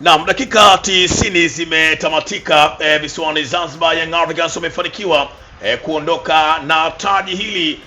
Naam, dakika 90 zimetamatika visiwani Zanzibar. Young Africans wamefanikiwa kuondoka na taji hili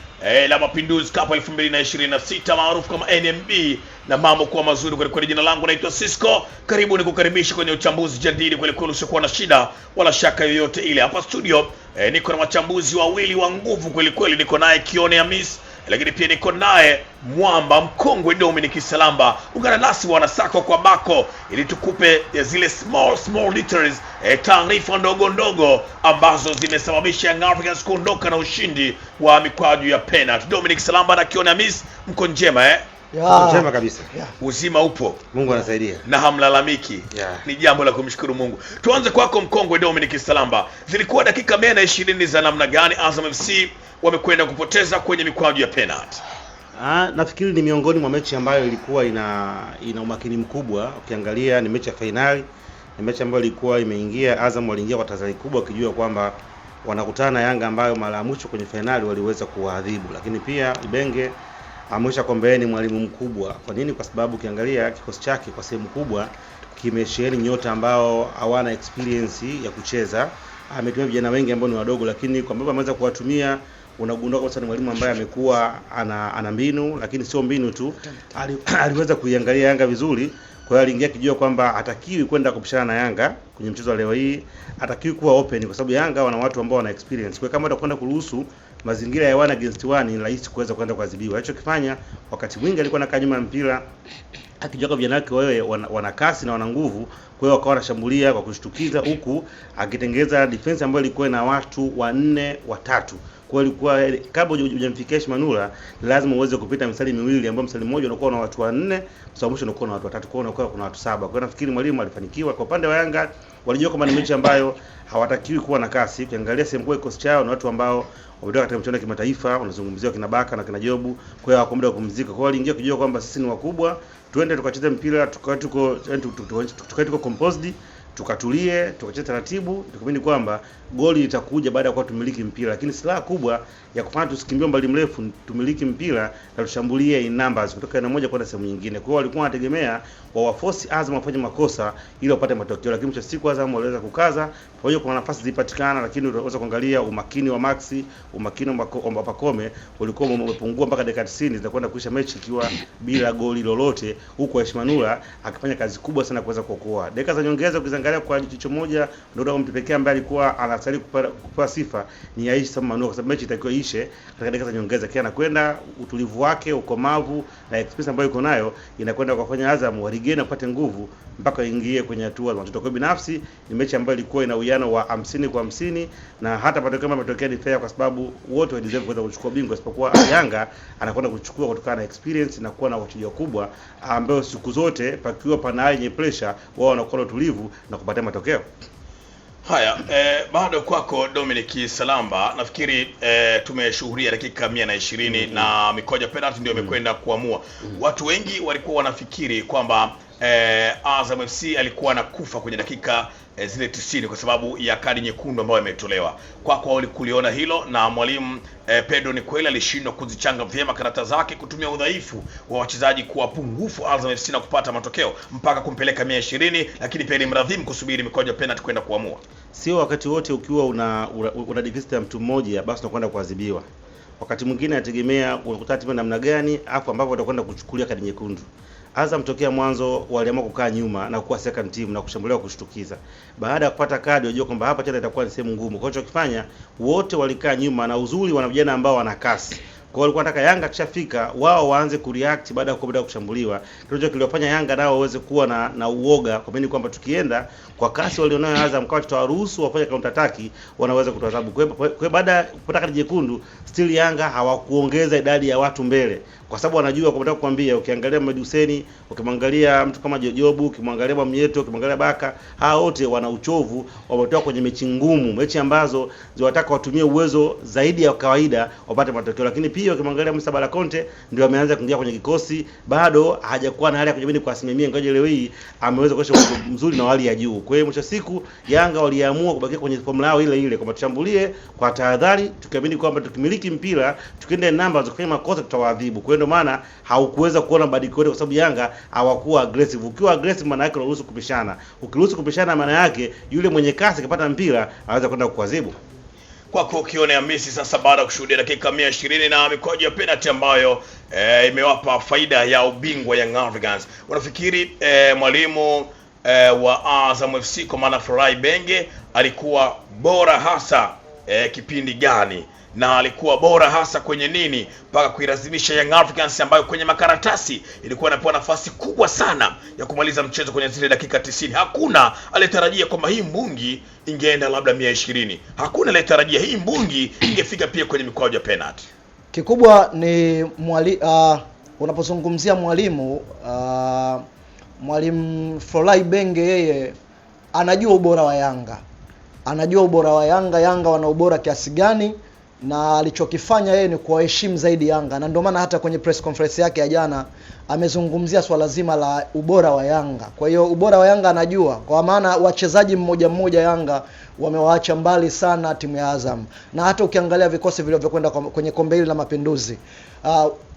la Mapinduzi Cup 2026 maarufu kama NMB, na mambo kuwa mazuri kweli kweli. Jina langu naitwa Cisco, karibu nikukaribisha kwenye uchambuzi jadidi kweli kweli usiokuwa na shida wala shaka yoyote ile. Hapa studio niko na wachambuzi wawili wa nguvu kweli kweli. Niko naye Kione Hamis, lakini pia niko naye mwamba mkongwe Dominic Salamba. Ungana nasi wanasako kwa bako ili tukupe zile small details, taarifa ndogo ndogo ambazo zimesababisha Young Africans kuondoka na ushindi wa mikwaju ya penalty. Dominic Salamba na Kione Hamis, mko njema Njema kabisa. Uzima upo? Mungu anasaidia. Na hamlalamiki? Ni jambo la kumshukuru Mungu. Tuanze kwako mkongwe Dominic Salamba. Zilikuwa dakika 120 za namna gani Azam FC wamekwenda kupoteza kwenye mikwaju ya penalty? Nafikiri ni miongoni mwa mechi ambayo ilikuwa ina umakini mkubwa. Ukiangalia ni mechi ya finali, ni mechi ambayo ilikuwa imeingia, Azam waliingia kwa tahadhari kubwa wakijua kwamba wanakutana na Yanga ambayo mara ya mwisho kwenye finali waliweza kuwaadhibu. Lakini pia Ibenge amesha kwamba ni mwalimu mkubwa. Kwa nini? Kwa sababu ukiangalia kikosi chake kwa sehemu kubwa kimesheheni nyota ambao hawana experience ya kucheza. Ametumia vijana wengi ambao ni wadogo, lakini kwa sababu ameweza kuwatumia, unagundua kwa sababu mwalimu ambaye amekuwa ana mbinu, lakini sio mbinu tu, aliweza kuiangalia Yanga vizuri. Kwa hiyo aliingia kijua kwamba hatakiwi kwenda kupishana na Yanga kwenye mchezo wa leo hii, hatakiwi kuwa open kwa sababu Yanga wana watu ambao wana experience. Kwa hiyo kama atakwenda kuruhusu mazingira ya 1 against 1 ni rahisi kuweza kwenda kuadhibiwa. Alichokifanya wakati mwingi alikuwa anakaa nyuma ya mpira, akijua vijana wake wewe wana kasi na wana nguvu, kwa hiyo wakawa wanashambulia kwa kushtukiza, huku akitengeza defense ambayo ilikuwa na watu 4 3. Kwa hiyo ilikuwa kabla hujamfikia Manula lazima uweze kupita mstari miwili, ambao mstari mmoja unakuwa na watu 4, mstari mwisho unakuwa na watu 3, kwa hiyo unakuwa kuna watu 7. Kwa hiyo nafikiri mwalimu alifanikiwa. Kwa upande wa Yanga walijua kama ni mechi ambayo hawatakiwi kuwa na kasi. Ukiangalia sehemu kwa kikosi chao na watu ambao wametoka katika mchezo wa kimataifa, unazungumzia kina Baka na kina Jobu, kwa hiyo hawakuwa muda kupumzika. Kwa hiyo waliingia kujua kwamba sisi ni wakubwa, twende tukacheze mpira, tuko composed, tukatulie, tukacheza taratibu, tukiamini kwamba goli litakuja baada ya kuwa tumiliki mpira. Lakini silaha kubwa ya kufanya tusikimbie mbali mrefu, tumiliki mpira na tushambulie in numbers kutoka eneo moja kwenda sehemu nyingine. Kwa hiyo walikuwa wanategemea waforce Azam wafanye makosa ili wapate matokeo, lakini mwisho siku Azam waliweza kukaza. Kwa hiyo kuna nafasi zilipatikana, lakini unaweza kuangalia umakini wa Maxi, umakini wa Pakome ulikuwa umepungua mpaka dakika 90 zinakwenda kuisha mechi ikiwa bila goli lolote, huko Manula akifanya kazi kubwa sana kuweza kuokoa. Dakika za nyongeza ukiangalia kwa jicho moja, ndio mtu pekee ambaye alikuwa anastahili kupewa sifa ni Aisha Manula, kwa sababu mechi itakiwa ishe katika dakika za nyongeza. Kia anakwenda utulivu wake, ukomavu na experience ambayo iko nayo inakwenda kufanya Azam warigeni kupata nguvu mpaka ingie kwenye hatua za mtoto. Kwa binafsi ni mechi ambayo ilikuwa ina uwiano wa 50-50, na hata matokeo yametokea ni fair kwa sababu wote wa deserve kwenda kuchukua bingwa, isipokuwa Yanga anakwenda kuchukua kutokana na experience na kuwa na wachezaji wakubwa ambao siku zote pakiwa pana hali yenye pressure wao wanakuwa utulivu na kupata matokeo. Haya, bado kwako Dominic Salamba. Nafikiri tumeshuhudia dakika 120 na mikoja penalty ndio imekwenda kuamua. Watu wengi walikuwa wanafikiri kwamba Azam FC alikuwa anakufa kwenye dakika zile 90 kwa sababu ya kadi nyekundu ambayo imetolewa. Kwako ulikuliona hilo, na mwalimu Pedro ni kweli alishindwa kuzichanga vyema karata zake, kutumia udhaifu wa wachezaji kuwa pungufu Azam FC na kupata matokeo mpaka kumpeleka 120, lakini pia ni mradhimu kusubiri mikoja penalty kwenda kuamua. Sio wakati wote ukiwa una deficit ya mtu mmoja basi unakwenda kuadhibiwa. Wakati mwingine inategemea unakuta timu namna gani hapo ambapo utakwenda kuchukulia kadi nyekundu. Azam tokea mwanzo waliamua kukaa nyuma na kuwa second team na kushambulia kushtukiza. Baada ya kupata kadi wajua kwamba hapa tena itakuwa ni sehemu ngumu. Kwa hiyo kifanya wote walikaa nyuma, na uzuri wana vijana ambao wana kasi. Kwa hiyo walikuwa wanataka Yanga kishafika wao waanze kureact baada ya kushambuliwa. Ndio kiliwafanya Yanga nao waweze kuwa na uoga, kwa maana kwamba tukienda kwa kasi walionayo Azam kwa tutawaruhusu wafanye counter attack, wanaweza kutuadhabu. Kwa hiyo baada ya kupata kadi nyekundu still Yanga hawakuongeza idadi ya watu mbele, kwa sababu wanajua kwa nataka kuambia, ukiangalia Mohamed Hussein, ukimwangalia mtu kama Jobu, ukimwangalia Mwamnyeto, ukimwangalia Baka, hao wote wana uchovu, wametoka kwenye mechi ngumu, mechi ambazo zinataka watumie uwezo zaidi ya kawaida wapate matokeo. Lakini pia ukimwangalia Musa Bala Conte ndio ameanza kuingia kwenye kikosi, bado hajakuwa na hali ya kujamini kwa asilimia, ngoja leo hii ameweza kuonyesha mzuri na hali ya juu. Kwa hiyo mwisho siku Yanga waliamua kubakia kwenye formula yao ile ile, kwamba tushambulie kwa tahadhari, tukiamini kwamba tukimiliki mpira tukienda namba za kufanya makosa tutawaadhibu. Kwa hiyo ndio maana haukuweza kuona badiliko yote, kwa sababu Yanga hawakuwa aggressive. Ukiwa aggressive maana yake unaruhusu kupishana, ukiruhusu kupishana maana yake yule mwenye kasi akipata mpira anaweza kwenda kuadhibu. Kwako ukionea Messi sasa baada ya kushuhudia dakika 120 na mikwaju ya penalty ambayo imewapa faida ya ubingwa Young Africans, unafikiri mwalimu wa Azam FC kwa maana Florai Benge alikuwa bora hasa kipindi gani, na alikuwa bora hasa kwenye nini mpaka kuilazimisha Young Africans ambayo kwenye makaratasi ilikuwa inapewa nafasi kubwa sana ya kumaliza mchezo kwenye zile dakika 90? Hakuna aliyetarajia kwamba hii mbungi ingeenda labda 120. Hakuna aliyetarajia hii mbungi ingefika pia kwenye mikwaju ya penalty. Kikubwa ni unapozungumzia mwalimu Florai Benge, yeye anajua ubora wa Yanga. Anajua ubora wa Yanga, Yanga wana ubora kiasi gani, na alichokifanya yeye ni kuwaheshimu zaidi Yanga, na ndio maana hata kwenye press conference yake ya jana amezungumzia swala zima la ubora wa Yanga. Kwa hiyo ubora wa Yanga anajua, kwa maana wachezaji mmoja mmoja Yanga wamewaacha mbali sana timu ya Azam. Na hata ukiangalia vikosi vilivyokwenda kwenye kombe hili la Mapinduzi,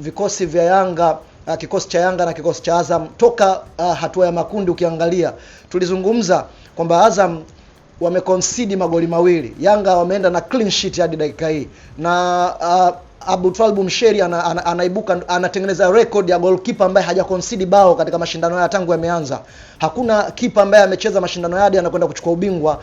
vikosi vya Yanga, kikosi cha Yanga na kikosi cha Azam toka hatua ya makundi, ukiangalia tulizungumza kwamba Azam wameconcede magoli mawili, Yanga wameenda na clean sheet hadi dakika hii, na Abdultwalib Msheri anaibuka anatengeneza record ya goalkeeper ambaye hajaconcede bao katika mashindano haya tangu yameanza. Hakuna kipa ambaye amecheza mashindano hadi anakwenda kuchukua ubingwa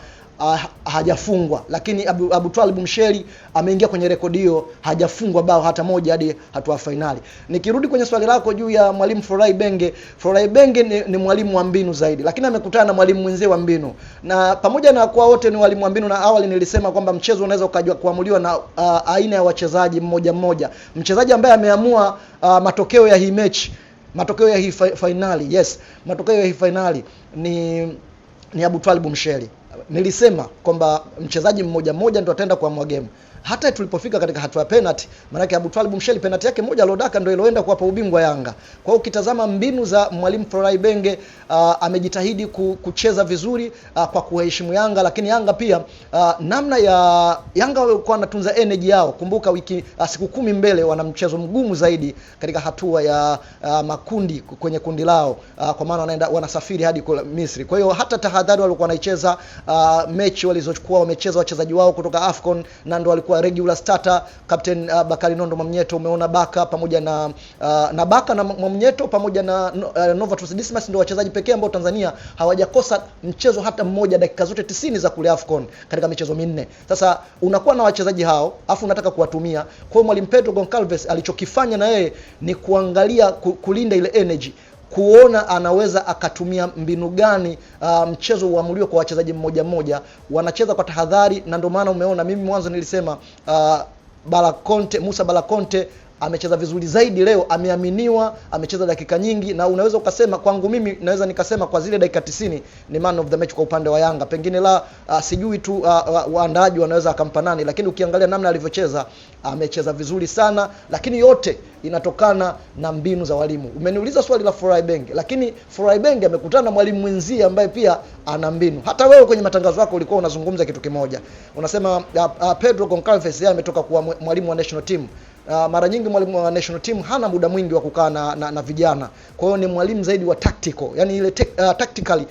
hajafungwa, lakini Abdultwalib Msheri ameingia kwenye rekodi hiyo, hajafungwa bao hata moja hadi hatua finali. Nikirudi kwenye swali lako juu ya mwalimu Florai Benge, Florai Benge ni mwalimu wa mbinu zaidi, lakini amekutana na mwalimu mwenzie wa mbinu, na pamoja na kwa wote ni walimu wa mbinu, na awali nilisema kwamba mchezo unaweza kuamuliwa na aina ya wachezaji mmoja mmoja. Mchezaji ambaye ameamua matokeo ya hii mechi, matokeo ya hii finali, matokeo ya hii finali ni Abdultwalib Msheri. Nilisema kwamba mchezaji mmoja mmoja ndio ataenda kuamua game. Hata tulipofika katika hatua ya penalty, maana yake Abdultwalib Msheri penalty yake moja alodaka ndio iloenda kuwapa ubingwa Yanga. Kwa hiyo ukitazama mbinu za mwalimu Florai Benge, amejitahidi kucheza vizuri kwa kuheshimu Yanga, lakini Yanga pia namna ya Yanga walikuwa wanatunza energy yao. Kumbuka siku 10 mbele wana mchezo mgumu zaidi katika hatua ya makundi kwenye kundi lao, kwa maana wanasafiri hadi kwa Misri. Kwa hiyo hata tahadhari walikuwa wanaicheza mechi walizochukua, wamecheza wachezaji wao kutoka Afcon na ndio walikuwa regular starter. Captain Bakari Nondo Mwamnyeto, umeona Baka pamoja na Baka na Mwamnyeto pamoja na Novatus Dismas ndio wachezaji pekee ambao Tanzania hawajakosa mchezo hata mmoja dakika zote 90 za kule Afcon katika michezo minne. Sasa unakuwa na wachezaji hao afu unataka kuwatumia. Kwa hiyo mwalimu Pedro Goncalves alichokifanya na yeye ni kuangalia kulinda ile energy, kuona anaweza akatumia mbinu gani mchezo uamuliwe kwa wachezaji mmoja mmoja, wanacheza kwa tahadhari. Na ndio maana umeona mimi mwanzo nilisema Musa Bala Conte amecheza vizuri zaidi leo, ameaminiwa, amecheza dakika nyingi, na unaweza ukasema, kwangu mimi naweza nikasema kwa zile dakika 90 ni man of the match kwa upande wa Yanga. Pengine sijui tu waandaaji wanaweza akampa nani, lakini ukiangalia namna alivyocheza, amecheza vizuri sana, lakini yote inatokana na mbinu za walimu. Umeniuliza swali la Florai Benge, lakini Florai Benge amekutana na mwalimu mwenzie ambaye pia ana mbinu. Hata wewe kwenye matangazo yako ulikuwa unazungumza kitu kimoja, unasema Pedro Goncalves yeye ametoka kuwa mwalimu wa national team. Mara nyingi mwalimu wa national team hana muda mwingi wa kukaa na vijana. Kwa hiyo ni mwalimu zaidi wa tactical, yani ile tactically.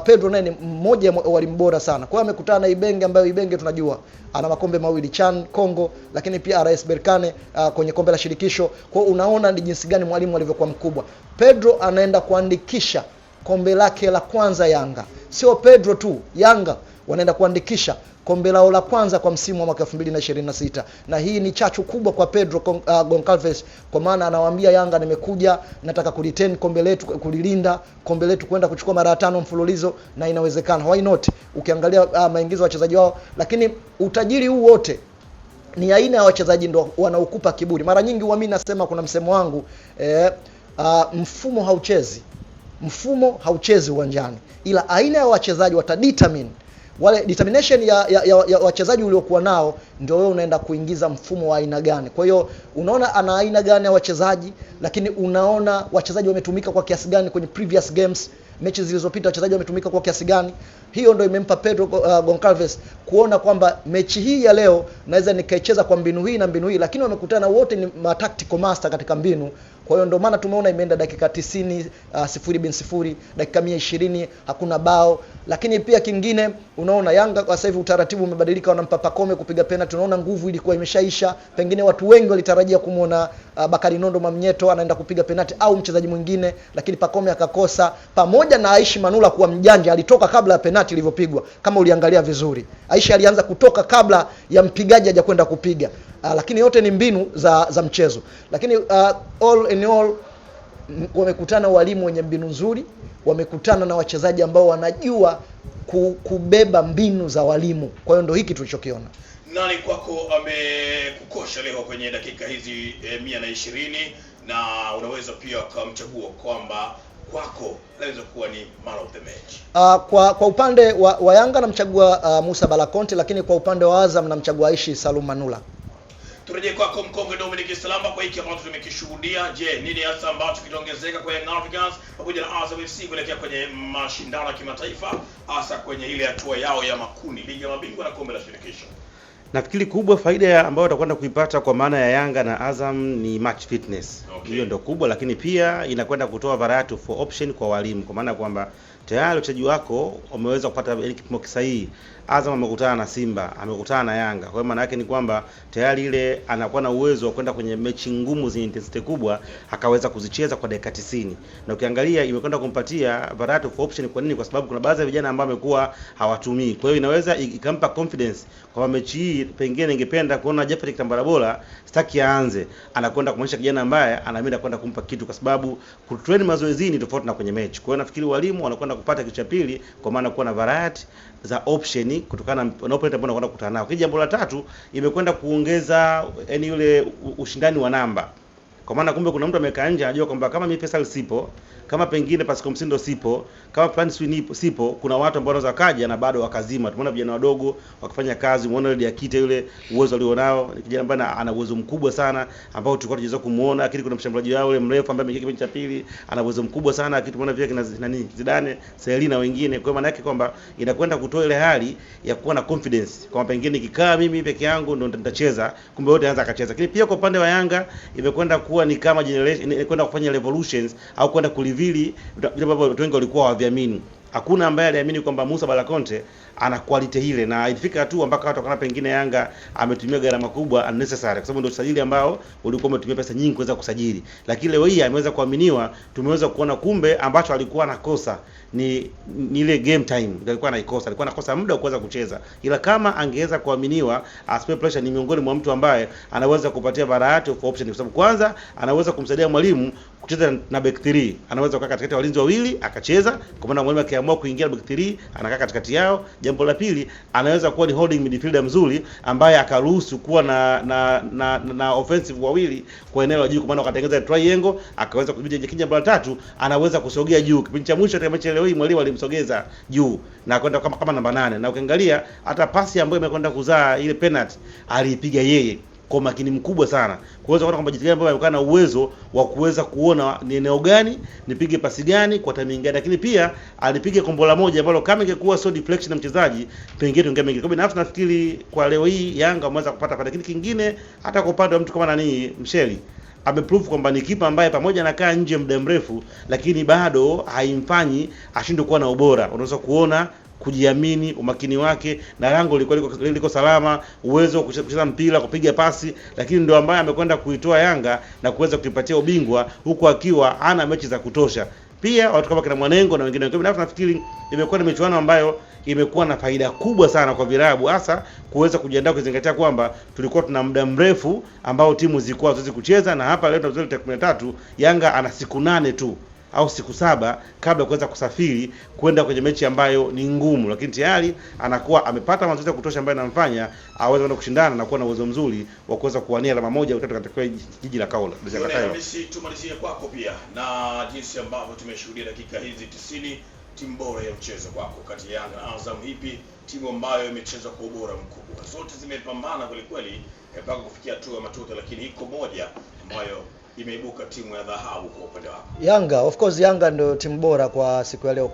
Pedro naye ni mmoja wa walimu bora sana. Kwa hiyo amekutana na Ibenge, ambaye Ibenge tunajua ana makombe mawili, CHAN Congo, lakini pia RS Berkane kwenye kombe la shirikisho. Kwa hiyo unaona ni jinsi gani mwalimu alivyokuwa mkubwa. Pedro anaenda kuandikisha kombe lake la kwanza Yanga. Sio Pedro tu, Yanga wanaenda kuandikisha kombe lao la kwanza kwa msimu wa mwaka 2026, na hii ni chachu kubwa kwa Pedro Goncalves, kwa maana anawaambia Yanga, nimekuja nataka kuretain kombe letu, kulilinda kombe letu, kwenda kuchukua mara 5 mfululizo, na inawezekana. Why not? Ukiangalia maingizo ya wachezaji wao, lakini utajiri huu wote ni aina ya wachezaji ndio wanaokupa kiburi. Mara nyingi mimi nasema, kuna msemo wangu, mfumo hauchezi uwanjani, ila aina ya wachezaji watadetermine wale determination ya wachezaji uliokuwa nao ndio wewe unaenda kuingiza mfumo wa aina gani. Kwa hiyo unaona ana aina gani ya wachezaji, lakini unaona wachezaji wametumika kwa kiasi gani kwenye previous games, mechi zilizopita wachezaji wametumika kwa kiasi gani. Hiyo ndio imempa Pedro Goncalves kuona kwamba mechi hii ya leo naweza nikaicheza kwa mbinu hii na mbinu hii, lakini wamekutana wote ni tactical master katika mbinu. Kwa hiyo ndio maana tumeona imeenda dakika 90 0-0, dakika 120 hakuna bao. Lakini pia kingine unaona Yanga kwa sasa hivi utaratibu umebadilika, wanampa Pacome kupiga penalty. Tunaona nguvu ilikuwa imeshaisha. Pengine watu wengi walitarajia kumuona Bakari Nondo Mamnyeto anaenda kupiga penalty au mchezaji mwingine, lakini Pacome akakosa. Pamoja na Aishi Manula kuwa mjanja, alitoka kabla ya penalty ilivyopigwa. Kama uliangalia vizuri, Aishi alianza kutoka kabla ya mpigaji haja kwenda kupiga. Lakini yote ni mbinu za mchezo. Lakini all in all wamekutana walimu wenye mbinu nzuri, wamekutana na wachezaji ambao wanajua kubeba mbinu za walimu. Kwa hiyo ndio hiki tulichokiona. Nani kwako amekukosha leo kwenye dakika hizi 120 na unaweza pia kumchagua kwamba kwako anaweza kuwa ni man of the match? Kwa upande wa Yanga namchagua Musa Balakonte, lakini kwa upande wa Azam namchagua Aishi Salum Manula. Turejee kwako Mkongwe Dominic Salamba kwa hiki ambacho tumekishuhudia. Je, nini hasa ambacho kitaongezeka kwa Young Africans pamoja na Azam FC kuelekea kwenye mashindano ya kimataifa, hasa kwenye ile hatua yao ya makundi, ligi ya mabingwa na kombe la shirikisho? Nafikiri kubwa faida ambayo watakwenda kuipata kwa maana ya Yanga na Azam ni match fitness. Hiyo ndio kubwa, lakini pia inakwenda kutoa variety of option kwa walimu, kwa maana kwamba tayari wachezaji wako wameweza kupata kipimo kisahihi. Azam amekutana na Simba, amekutana na Yanga. Kwa maana yake ni kwamba tayari ile anakuwa na uwezo wa kwenda kwenye mechi ngumu zenye intensity kubwa akaweza kuzicheza kwa dakika 90. Na ukiangalia imekwenda kumpatia variety of option. Kwa nini? Kwa sababu kuna baadhi ya vijana ambao wamekuwa hawatumii. Kwa hiyo inaweza ikampa confidence kwa mechi hii. Pengine ningependa kuona Japhet Kitambala bora sitaki aanze, anakwenda kumwonyesha kijana ambaye anaamini kwenda kumpa kitu, kwa sababu kutrain mazoezini tofauti na kwenye mechi. Kwa hiyo nafikiri walimu wanakwenda kupata kitu cha pili, kwa maana kuwa na variety za option kutokana na opponent ambao wanakwenda kukutana nao. Kwa jambo la tatu imekwenda kuongeza yani ule ushindani wa namba. Kwa maana kumbe kuna mtu amekaa nje anajua kwamba kama mimi pesa sipo, kama pengine Pascal Msindo sipo, kama Plan Swing sipo, kuna watu ambao wanaweza kaja na bado wakazima. Tumeona vijana wadogo wakifanya kazi, muone ile Akite yule uwezo alionao, ni kijana ambaye ana uwezo mkubwa sana ambao tulikuwa tunaweza kumuona. Lakini kuna mshambuliaji wao yule mrefu ambaye ameingia kipindi cha pili, ana uwezo mkubwa sana. Lakini tumeona pia kina nani Zidane, Selina wengine. Kwa maana yake kwamba inakwenda kutoa ile hali ya kuwa na confidence kwamba pengine nikikaa mimi peke yangu ndo nitacheza, kumbe wote anza akacheza. Lakini pia kwa upande wa Yanga imekwenda kuwa ni kama generation, inakwenda kufanya revolutions au kwenda kulivili vile ambavyo watu wengi walikuwa hawaviamini. Hakuna ambaye aliamini kwamba Musa Balakonte ana quality ile, na ilifika hatua mpaka watu wakana pengine Yanga ametumia gharama kubwa unnecessary, kwa sababu ndio usajili ambao ulikuwa umetumia pesa nyingi kuweza kusajili. Lakini leo hii ameweza kuaminiwa, tumeweza kuona kumbe ambacho alikuwa anakosa ni ile game time alikuwa anaikosa muda wa kuweza kucheza. Ila kama angeweza kuaminiwa, Aspe Pressure ni miongoni mwa mtu ambaye anaweza kupatia variety of option, kwa sababu kwanza anaweza kumsaidia mwalimu kucheza na back 3, anaweza kukaa katikati ya walinzi wawili akacheza, kwa maana mwalimu akiamua kuingia back 3 anakaa katikati yao. Jambo la pili, anaweza kuwa ni holding midfielder mzuri ambaye akaruhusu kuwa na offensive wawili kwa eneo la juu, kwa maana akatengeneza triangle akaweza kupiga. Jambo la tatu, anaweza kusogea juu. Kipindi cha mwisho katika mechi leo hii mwalimu alimsogeza juu na kwenda kama namba 8, na ukiangalia hata pasi ambayo imekwenda kuzaa ile penalty aliipiga yeye kwa makini mkubwa sana, kuweza kuona kwamba jitigani ambaye alikuwa na uwezo wa kuweza kuona ni eneo gani nipige pasi gani kwa timing gani. Lakini pia alipiga kombola moja ambalo kama ingekuwa so deflection na mchezaji pengine tungemeingia. Kwa binafsi nafikiri kwa leo hii Yanga wameweza kupata pale. Lakini kingine hata kwa upande wa mtu kama nani Msheli ameprove kwamba ni kipa ambaye pamoja anakaa nje muda mrefu, lakini bado haimfanyi ashindwe kuwa na ubora. Unaweza kuona kujiamini, umakini wake, na lango liko salama, uwezo wa kucheza mpira, kupiga pasi, lakini ndio ambaye amekwenda kuitoa Yanga na kuweza kuipatia ubingwa huku akiwa ana mechi za kutosha. Pia watu kama kina Mwanengo na wengine. Kwa nafikiri imekuwa ni michuano ambayo imekuwa na faida kubwa sana kwa vilabu, hasa kuweza kujiandaa, kuzingatia kwamba tulikuwa tuna muda mrefu ambao timu zilikuwa haziwezi kucheza, na hapa leo tunazozea tarehe 13 Yanga ana siku 8 tu au siku 7 kabla kuweza kusafiri kwenda kwenye mechi ambayo ni ngumu, lakini tayari anakuwa amepata mazoezi ya kutosha ambayo yanamfanya aweze kwenda kushindana na kuwa na uwezo mzuri wa kuweza kuwania alama moja au tatu katika jiji la Kaolo. Sisi tumalizie kwako pia na jinsi ambavyo tumeshuhudia dakika hizi 90 timu bora ya mchezo kwako kati ya Yanga na Azam? Ipi timu ambayo imecheza kwa ubora mkubwa? Zote zimepambana kweli kweli mpaka kufikia hatua ya matuta, lakini iko moja ambayo imeibuka timu ya dhahabu kwa upande wako. Yanga, of course Yanga ndio timu bora kwa siku ya leo.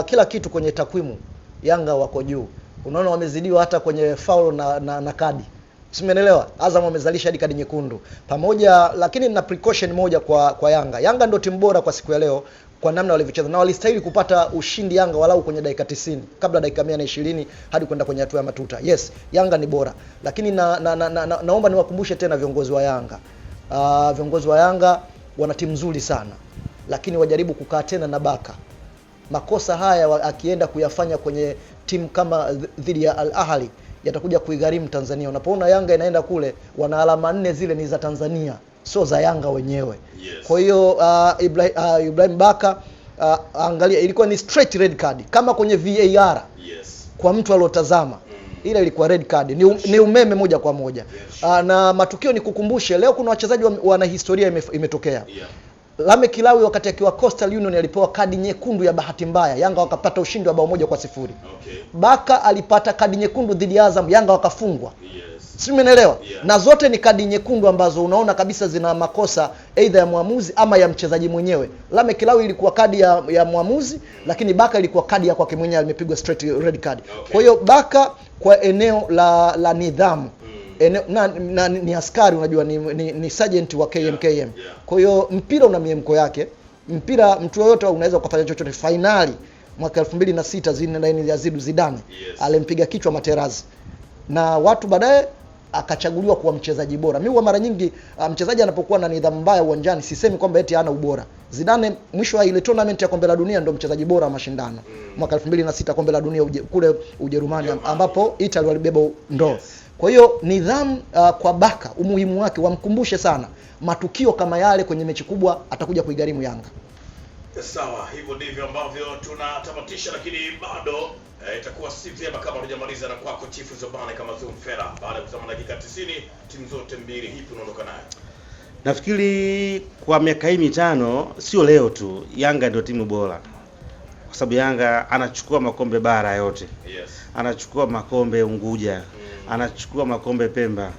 Kila kitu kwenye takwimu Yanga wako juu. Unaona wamezidiwa hata kwenye foul na kadi. Usimenelewa? Azam wamezalisha hadi kadi nyekundu. Pamoja, lakini na precaution moja kwa Yanga. Yanga ndio timu bora kwa siku ya leo kwa namna walivyocheza. Na walistahili kupata ushindi Yanga walau kwenye dakika 90 kabla dakika 120 hadi kwenda kwenye hatua ya matuta. Yes, Yanga ni bora. Lakini naomba niwakumbushe tena viongozi wa Yanga. Viongozi wa Yanga wana timu nzuri sana, lakini wajaribu kukaa tena na Baka. Makosa haya akienda kuyafanya kwenye timu kama dhidi ya Al Ahly yatakuja kuigharimu Tanzania. Unapoona Yanga inaenda kule, wana alama 4 zile ni za Tanzania, sio za Yanga wenyewe. Yes. Kwa hiyo Ibrahim Baka, angalia, ilikuwa ni straight red card kama kwenye VAR. Yes. Kwa mtu aliyotazama ile ilikuwa red card, ni umeme moja kwa moja. Na matukio, ni kukumbushe, leo kuna wachezaji wana historia imetokea. Yeah. Lame Kilawi wakati akiwa Coastal Union alipewa kadi nyekundu ya bahati mbaya, Yanga wakapata ushindi wa bao 1-0. Okay. Baka alipata kadi nyekundu dhidi ya Azam, Yanga wakafungwa. Yes. Si umeelewa? Yeah. Na zote ni kadi nyekundu ambazo unaona kabisa zina makosa aidha ya muamuzi ama ya mchezaji mwenyewe. Lame Kilawi ilikuwa kadi ya muamuzi, lakini Baka ilikuwa kadi ya kwake mwenyewe, amepigwa straight red card. Okay. Kwa hiyo Baka kwa eneo la nidhamu, ni askari, unajua ni sergeant wa KMKM. Yeah. Kwa hiyo mpira una miemko yake. Mpira mtu yoyote unaweza kufanya chochote. Finali mwaka 2006 Zinedine ya Zidane, yes, alimpiga kichwa Materazzi na watu baadaye akachaguliwa kuwa mchezaji bora. Mimi kwa mara nyingi mchezaji anapokuwa na nidhamu mbaya uwanjani, sisemi kwamba eti hana ubora. Zidane mwisho wa ile tournament ya kombe la dunia ndio mchezaji bora wa mashindano. Mwaka 2006 kombe la dunia kule Ujerumani, ambapo Italy walibeba ndoo. Yes. Kwa hiyo nidhamu kwa Baka, umuhimu wake wamkumbushe sana. Matukio kama yale kwenye mechi kubwa atakuja kuigharimu Yanga. Sawa, hivyo ndivyo ambavyo tunatamatisha, lakini bado itakuwa si vyema kama hujamaliza na kwako Chifu Zobane kama Zumfera. Baada ya kutazama dakika 90 timu zote mbili, hipi unaondoka nayo? Nafikiri kwa miaka hii mitano, sio leo tu, Yanga ndio timu bora. Kwa sababu Yanga anachukua makombe bara yote. Yes. Anachukua makombe Unguja, anachukua makombe Pemba,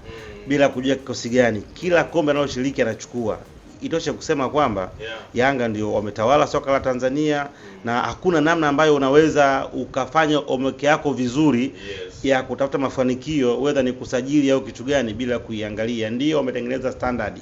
bila kujua kikosi gani. Kila kombe analoshiriki anachukua. Itoshe kusema kwamba Yanga ndio wametawala soka la Tanzania, na hakuna namna ambayo unaweza ukafanya omeke yako vizuri, yes, ya kutafuta mafanikio, whether ni kusajili au kitu gani, bila kuiangalia. Ndio wametengeneza standard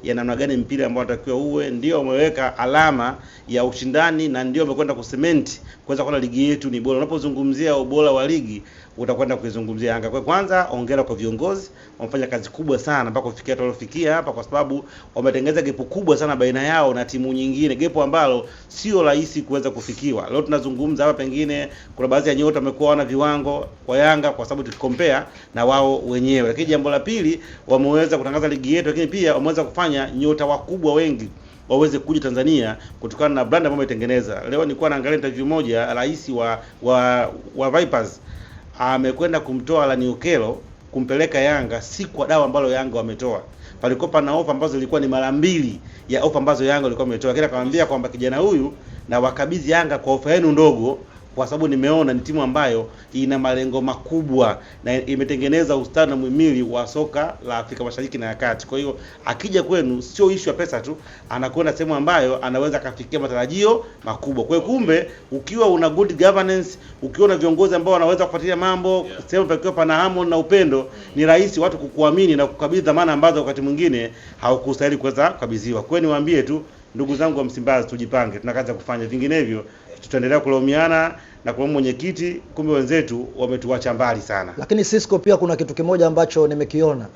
ya namna gani mpira ambao unatakiwa uwe, ndio wameweka alama ya ushindani, na ndio wamekwenda kusementi kuweza kuona ligi yetu ni bora. Unapozungumzia ubora wa ligi utakwenda kuizungumzia Yanga. Kwa kwanza hongera kwa viongozi, wamefanya kazi kubwa sana mpaka kufikia tulifikia hapa, kwa sababu wametengeneza gepu kubwa sana baina yao na timu nyingine, gepu ambalo sio rahisi kuweza kufikiwa. Leo tunazungumza hapa, pengine kuna baadhi ya nyota wamekuwa wana viwango kwa Yanga kwa sababu tukicompare na wao wenyewe. Lakini jambo la pili, wameweza kutangaza ligi yetu, lakini pia wameweza kufanya nyota wakubwa wengi waweze kuja Tanzania kutokana na brand ambayo wametengeneza. Leo nilikuwa naangalia interview moja, rais wa Vipers amekwenda kumtoa Alan Okello kumpeleka Yanga, si kwa dawa ambalo Yanga wametoa. Palikopa na ofa ambazo zilikuwa ni mara 2 ya ofa ambazo Yanga walikuwa wametoa. Lakini akamwambia kwamba kijana huyu na wakabidhi Yanga kwa ofa yenu ndogo, kwa sababu nimeona ni timu ambayo ina malengo makubwa na imetengeneza ustadi na muhimili wa soka la Afrika Mashariki na ya Kati. Kwa hiyo akija kwenu sio issue ya pesa tu, anakwenda sehemu ambayo anaweza kafikia matarajio makubwa. Kwa hiyo kumbe, ukiwa una good governance, ukiwa na viongozi ambao wanaweza kufuatilia mambo, sehemu pakiwa pana hamu na upendo, ni rahisi watu kukuamini na kukabidhi dhamana ambazo wakati mwingine haukustahili kuweza kukabidhiwa. Kwa hiyo niwaambie tu ndugu zangu wa Msimbazi, tujipange, tuna kazi ya kufanya, vinginevyo tutaendelea kulaumiana na kwa mwenyekiti, kumbe wenzetu wametuacha mbali sana. Lakini Cisco, pia kuna kitu kimoja ambacho nimekiona.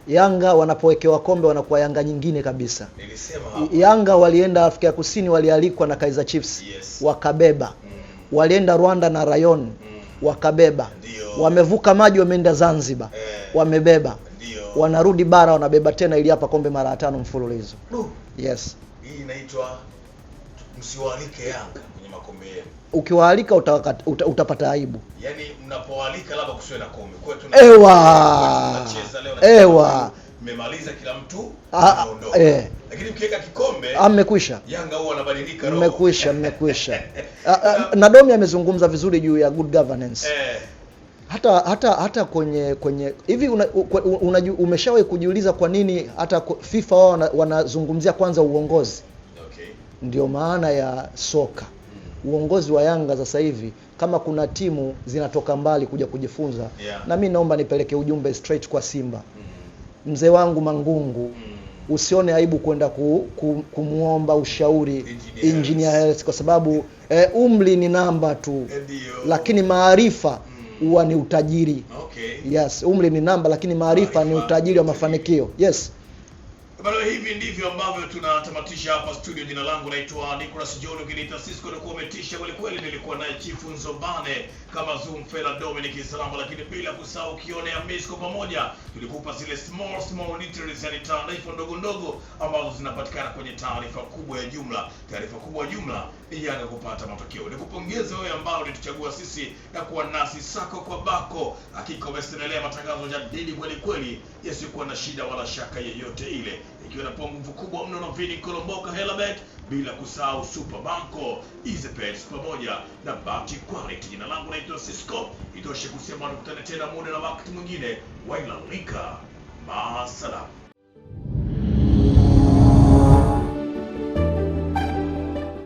Yanga wanapowekewa kombe wanakuwa Yanga nyingine kabisa. Nilisema hapo. Yanga walienda Afrika ya Kusini, walialikwa na Kaizer Chiefs, yes, wakabeba. Walienda Rwanda na Rayon, wakabeba. Ndio. Wamevuka maji wameenda Zanzibar, wamebeba. Ndio. Wanarudi bara wanabeba tena, ili hapa kombe mara 5 mfululizo. Yes. Hii inaitwa msiwaalike Yanga kwenye makombe yenu. Ukiwaalika utapata aibu. Yaani mnapoalika labda kusiwe na kombe. Kwa Ewa. mmemaliza kila mtu anaondoka. Lakini mkiweka kikombe mmekwisha. Yanga huwa wanabadilika roho. Mmekwisha. Na Domi amezungumza vizuri juu ya good governance. Hata kwenye hivi umeshawahi kujiuliza kwa nini hata FIFA wao wanazungumzia kwanza uongozi? Okay. Ndio maana ya soka. Uongozi wa Yanga sasa hivi, kama kuna timu zinatoka mbali kuja kujifunza, na mimi naomba nipeleke ujumbe straight kwa Simba. Mzee wangu Mangungu, usione aibu kwenda kumuomba ushauri Engineer Hersi, kwa sababu umri ni namba tu, lakini maarifa huwa ni utajiri. Yes, umri ni namba lakini maarifa ni utajiri wa mafanikio. Yes. Bado hivi ndivyo ambavyo tunatamatisha hapa studio. Jina langu naitwa Nicholas John, ukiniita Cisco, na kuometisha kweli. Nilikuwa naye Chief Nzobane kama Zoom Fela Dominic Salamba, lakini bila kusahau Kione Amisco. Pamoja tulikupa zile small details, yani taarifa ndogo ambazo zinapatikana kwenye taarifa kubwa ya jumla. Taarifa kubwa ya jumla ni Yanga kupata matokeo. Nikupongeze wewe ambao ulituchagua sisi na kuwa nasi sako kwa bako. Hakika umesenelea matangazo ya didi kweli, yasikuwa na shida wala shaka yeyote ile, ikiwa na nguvu kubwa mno na Vini Kolomboka Helabet, bila kusahau Super Banco, EasyPets pamoja na Bati Quality. Jina langu naitwa Cisco. Itoshe kusema tukutane tena muda na wakati mwingine. Wailalika. Masalam.